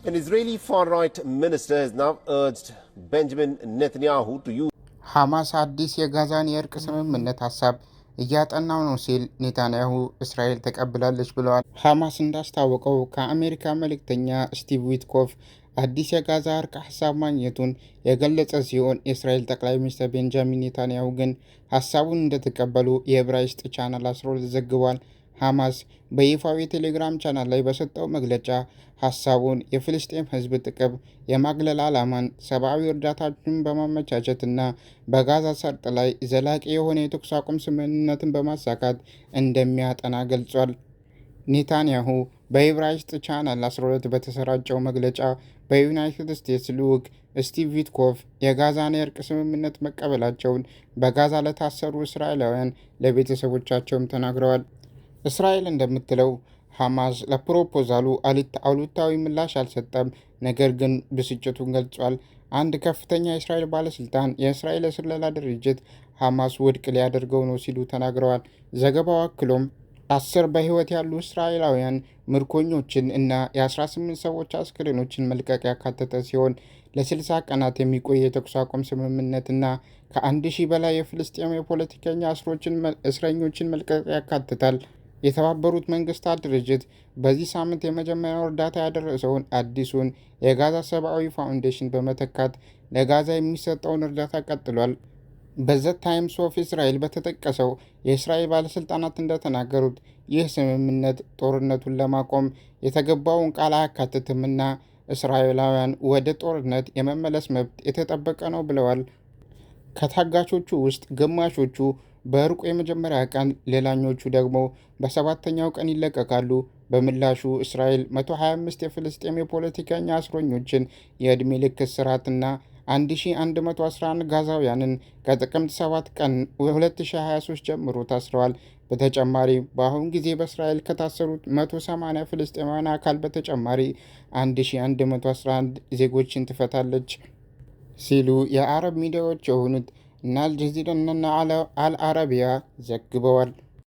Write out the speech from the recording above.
An Israeli far-right minister has now urged Benjamin Netanyahu to use ሐማስ አዲስ የጋዛን የእርቅ ስምምነት ሐሳብ እያጠናው ነው ሲል ኔታንያሁ እስራኤል ተቀብላለች ብለዋል። ሐማስ እንዳስታወቀው ከአሜሪካ መልእክተኛ ስቲቭ ዊትኮፍ አዲስ የጋዛ እርቅ ሐሳብ ማግኘቱን የገለጸ ሲሆን የእስራኤል ጠቅላይ ሚኒስትር ቤንጃሚን ኔታንያሁ ግን ሐሳቡን እንደተቀበሉ የዕብራይስጥ ቻናል 12 ዘግቧል። ሐማስ በይፋዊ ቴሌግራም ቻናል ላይ በሰጠው መግለጫ ሐሳቡን የፍልስጤም ሕዝብ ጥቅም የማግለል ዓላማን፣ ሰብአዊ እርዳታዎችን በማመቻቸትና በጋዛ ሰርጥ ላይ ዘላቂ የሆነ የተኩስ አቁም ስምምነትን በማሳካት እንደሚያጠና ገልጿል። ኔታንያሁ በዕብራይስጥ ቻናል 12 በተሰራጨው መግለጫ በዩናይትድ ስቴትስ ልዑክ ስቲቭ ዊትኮፍ የጋዛን የእርቅ ስምምነት መቀበላቸውን በጋዛ ለታሰሩ እስራኤላውያን ለቤተሰቦቻቸውም ተናግረዋል። እስራኤል እንደምትለው ሐማስ ለፕሮፖዛሉ አሉታዊ ምላሽ አልሰጠም፣ ነገር ግን ብስጭቱን ገልጿል። አንድ ከፍተኛ የእስራኤል ባለስልጣን የእስራኤል የስለላ ድርጅት ሐማስ ውድቅ ሊያደርገው ነው ሲሉ ተናግረዋል። ዘገባው አክሎም 10 በሕይወት ያሉ እስራኤላውያን ምርኮኞችን እና የ18 ሰዎች አስክሬኖችን መልቀቅ ያካተተ ሲሆን ለ60 ቀናት የሚቆይ የተኩስ አቁም ስምምነትና ከ1000 በላይ የፍልስጤም የፖለቲከኛ እስረኞችን መልቀቅ ያካትታል። የተባበሩት መንግስታት ድርጅት በዚህ ሳምንት የመጀመሪያው እርዳታ ያደረሰውን አዲሱን የጋዛ ሰብአዊ ፋውንዴሽን በመተካት ለጋዛ የሚሰጠውን እርዳታ ቀጥሏል። በዘ ታይምስ ኦፍ እስራኤል በተጠቀሰው የእስራኤል ባለሥልጣናት እንደተናገሩት ይህ ስምምነት ጦርነቱን ለማቆም የተገባውን ቃል አያካትትምና እስራኤላውያን ወደ ጦርነት የመመለስ መብት የተጠበቀ ነው ብለዋል። ከታጋቾቹ ውስጥ ግማሾቹ በእርቁ የመጀመሪያ ቀን፣ ሌላኞቹ ደግሞ በሰባተኛው ቀን ይለቀቃሉ። በምላሹ እስራኤል 125 የፍልስጤም የፖለቲከኛ እስረኞችን የዕድሜ ልክ እስራትና 1111 ጋዛውያንን ከጥቅምት 7 ቀን 2023 ጀምሮ ታስረዋል። በተጨማሪም በአሁን ጊዜ በእስራኤል ከታሰሩት 180 ፍልስጤማውያን አካል በተጨማሪ 1111 ዜጎችን ትፈታለች ሲሉ የአረብ ሚዲያዎች የሆኑት እና አልጀዚራ እና አልአረቢያ ዘግበዋል።